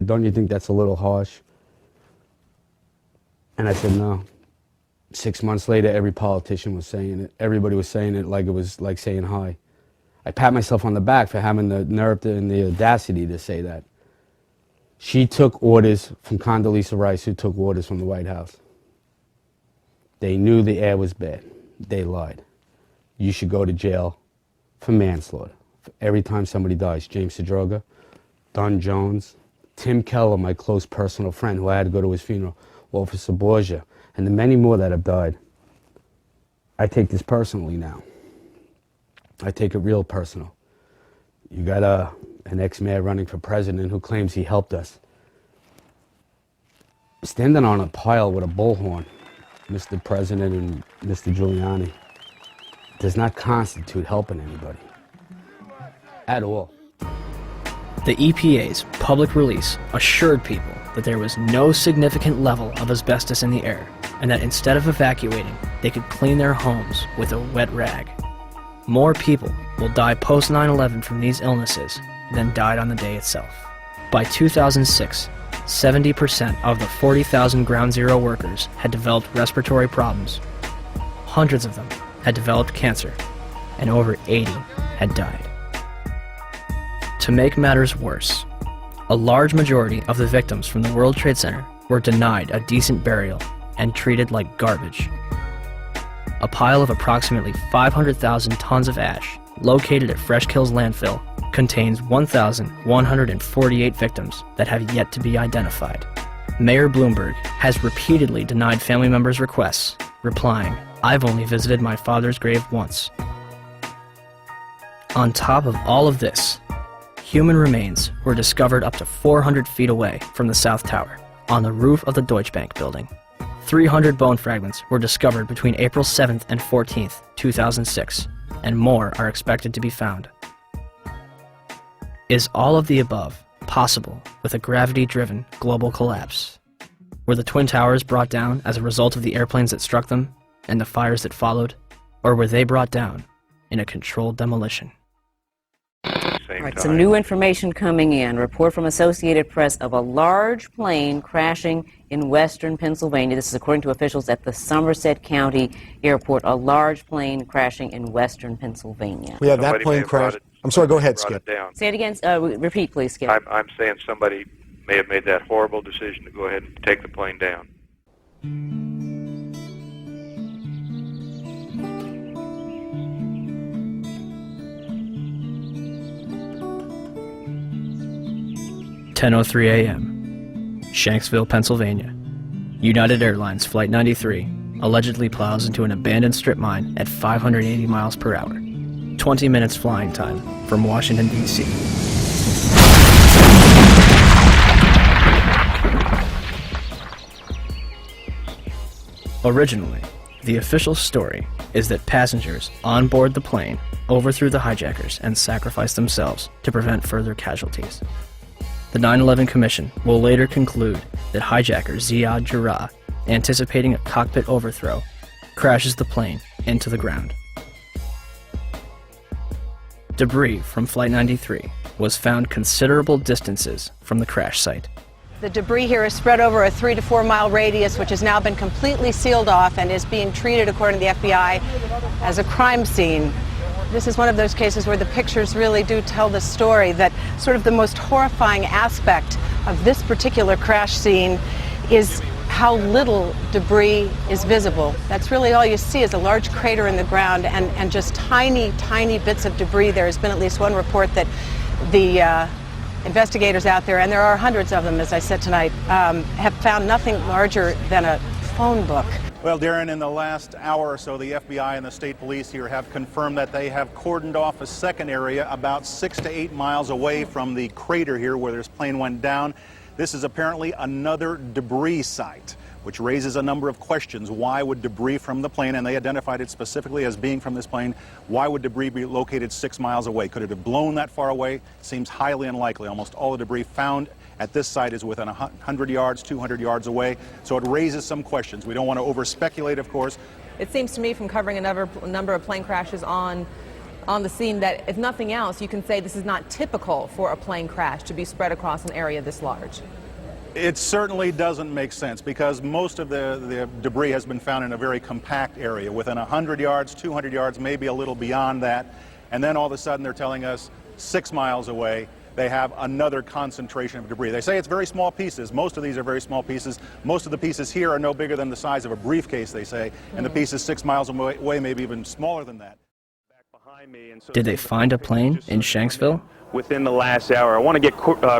don't you think that's a little harsh? And I said, no. 6 months later, every politician was saying it. Everybody was saying it like it was like saying hi. I pat myself on the back for having the nerve and the audacity to say that. She took orders from Condoleezza Rice, who took orders from the White House. They knew the air was bad. They lied. You should go to jail for manslaughter. For every time somebody dies. James Sedroga, Don Jones, Tim Keller, my close personal friend who I had to go to his funeral, Officer Borgia, and the many more that have died. I take this personally now. I take it real personal. You got an ex-mayor running for president who claims he helped us. Standing on a pile with a bullhorn, Mr. President and Mr. Giuliani, does not constitute helping anybody. At all. The EPA's public release assured people that there was no significant level of asbestos in the air, and that instead of evacuating, they could clean their homes with a wet rag. More people will die post 9/11 from these illnesses than died on the day itself. By 2006, 70% of the 40,000 Ground Zero workers had developed respiratory problems. Hundreds of them had developed cancer, and over 80 had died. To make matters worse, a large majority of the victims from the World Trade Center were denied a decent burial and treated like garbage. A pile of approximately 500,000 tons of ash located at Fresh Kills landfill contains 1,148 victims that have yet to be identified. Mayor Bloomberg has repeatedly denied family members' requests, replying, "I've only visited my father's grave once." On top of all of this, human remains were discovered up to 400 feet away from the South Tower, on the roof of the Deutsche Bank building. 300 bone fragments were discovered between April 7th and 14th, 2006, and more are expected to be found. Is all of the above possible with a gravity-driven global collapse? Were the Twin Towers brought down as a result of the airplanes that struck them and the fires that followed? Or were they brought down in a controlled demolition? All right, some new information coming in. Report from Associated Press of a large plane crashing in western Pennsylvania. This is according to officials at the Somerset County Airport. A large plane crashing in western Pennsylvania. Yeah, that plane crashed. I'm sorry, go ahead, Skip. Say it again. Repeat, please, Skip. I'm saying somebody may have made that horrible decision to go ahead and take the plane down. (10:03 a.m. Shanksville, Pennsylvania. United Airlines Flight 93 allegedly plows into an abandoned strip mine at 580 miles per hour. 20 minutes flying time from Washington, D.C. Originally, the official story is that passengers on board the plane overthrew the hijackers and sacrificed themselves to prevent further casualties. The 9/11 Commission will later conclude that hijacker Ziad Jarrah, anticipating a cockpit overthrow, crashes the plane into the ground. Debris from Flight 93 was found considerable distances from the crash site. The debris here is spread over a 3 to 4 mile radius, which has now been completely sealed off and is being treated, according to the FBI, as a crime scene. This is one of those cases where the pictures really do tell the story, that sort of the most horrifying aspect of this particular crash scene is how little debris is visible. That's really all you see is a large crater in the ground and just tiny, tiny bits of debris. There has been at least one report that the investigators out there, and there are hundreds of them, as I said tonight, have found nothing larger than a phone book. Well, Darren, in the last hour or so, the FBI and the state police here have confirmed that they have cordoned off a second area about 6 to 8 miles away from the crater here where this plane went down. This is apparently another debris site, which raises a number of questions. Why would debris from the plane, and they identified it specifically as being from this plane, why would debris be located 6 miles away? Could it have blown that far away? Seems highly unlikely. Almost all the debris found at this site is within 100 yards, 200 yards away. So it raises some questions. We don't want to over-speculate, of course. It seems to me, from covering a number of plane crashes on on the scene that, if nothing else, you can say this is not typical for a plane crash to be spread across an area this large? It certainly doesn't make sense because most of the debris has been found in a very compact area, within 100 yards, 200 yards, maybe a little beyond that. And then all of a sudden they're telling us 6 miles away they have another concentration of debris. They say it's very small pieces. Most of these are very small pieces. Most of the pieces here are no bigger than the size of a briefcase, they say, and the pieces 6 miles away maybe even smaller than that. Did they find a plane in Shanksville? Within the last hour. I want to get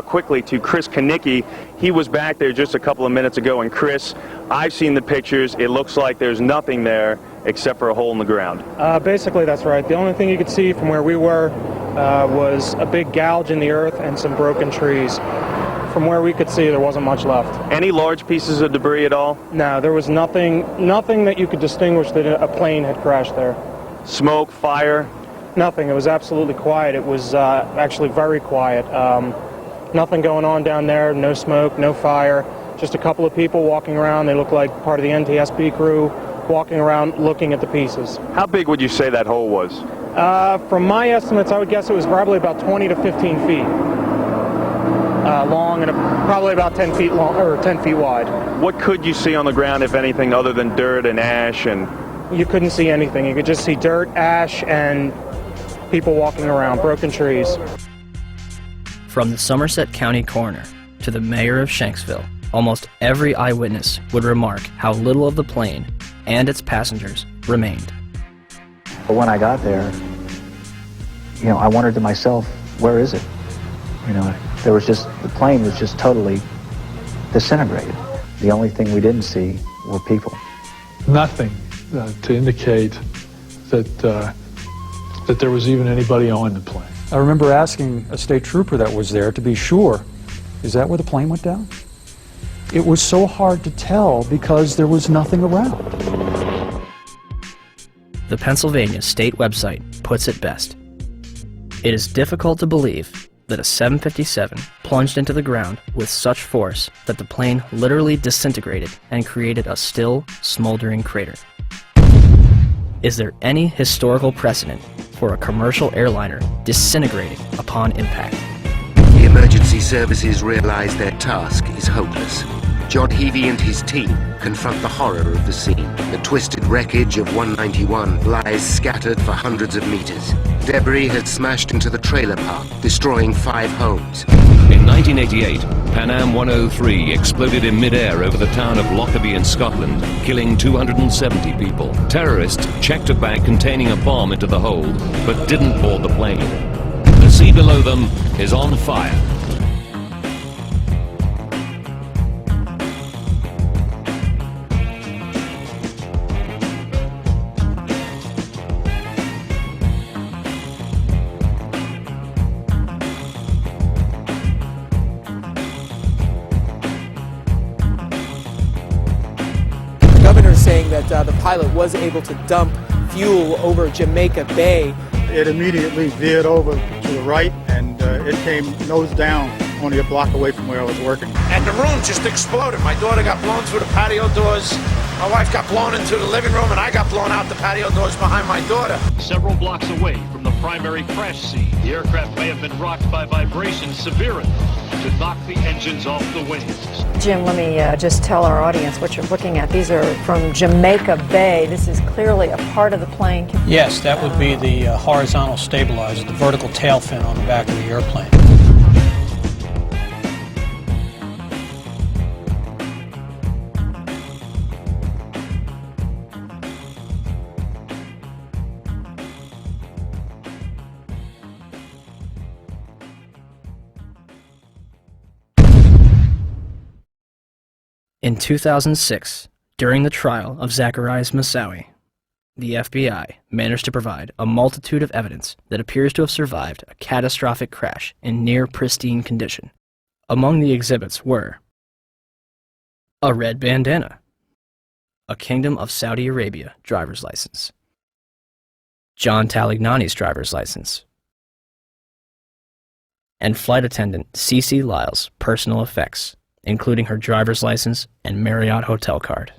quickly to Chris Kanicki. He was back there just a couple of minutes ago, and Chris, I've seen the pictures. It looks like there's nothing there except for a hole in the ground. Basically, that's right. The only thing you could see from where we were was a big gouge in the earth and some broken trees. From where we could see, there wasn't much left. Any large pieces of debris at all? No, there was nothing that you could distinguish that a plane had crashed there. Smoke, fire? Nothing. It was absolutely quiet. It was actually very quiet. Nothing going on down there, no smoke, no fire, just a couple of people walking around. They look like part of the NTSB crew walking around looking at the pieces. How big would you say that hole was? From my estimates, I would guess it was probably about 20 to 15 feet long and probably about 10 feet long or 10 feet wide. What could you see on the ground, if anything, other than dirt and ash? And you couldn't see anything. You could just see dirt, ash, and people walking around, broken trees. From the Somerset County coroner to the mayor of Shanksville, almost every eyewitness would remark how little of the plane and its passengers remained. But when I got there, I wondered to myself, where is it? The plane was just totally disintegrated. The only thing we didn't see were people. Nothing to indicate that there was even anybody on the plane. I remember asking a state trooper that was there to be sure, is that where the plane went down? It was so hard to tell because there was nothing around. The Pennsylvania state website puts it best. It is difficult to believe that a 757 plunged into the ground with such force that the plane literally disintegrated and created a still, smoldering crater. Is there any historical precedent for a commercial airliner disintegrating upon impact? The emergency services realize their task is hopeless. John Heavey and his team confront the horror of the scene. The twisted wreckage of 191 lies scattered for hundreds of meters. Debris has smashed into the trailer park, destroying 5 homes. In 1988, Pan Am 103 exploded in mid-air over the town of Lockerbie in Scotland, killing 270 people. Terrorists checked a bag containing a bomb into the hold, but didn't board the plane. The sea below them is on fire. Saying that the pilot was able to dump fuel over Jamaica Bay. It immediately veered over to the right and it came nose down only a block away from where I was working. And the room just exploded. My daughter got blown through the patio doors. My wife got blown into the living room and I got blown out the patio doors behind my daughter. Several blocks away from the primary crash scene, the aircraft may have been rocked by vibrations severe enough to knock the engines off the wings. Jim, let me just tell our audience what you're looking at. These are from Jamaica Bay. This is clearly a part of the plane. Yes, that would be the horizontal stabilizer, the vertical tail fin on the back of the airplane. In 2006, during the trial of Zacarias Moussaoui, the FBI managed to provide a multitude of evidence that appears to have survived a catastrophic crash in near pristine condition. Among the exhibits were a red bandana, a Kingdom of Saudi Arabia driver's license, John Talignani's driver's license, and flight attendant Cece Lyle's personal effects, including her driver's license and Marriott hotel card.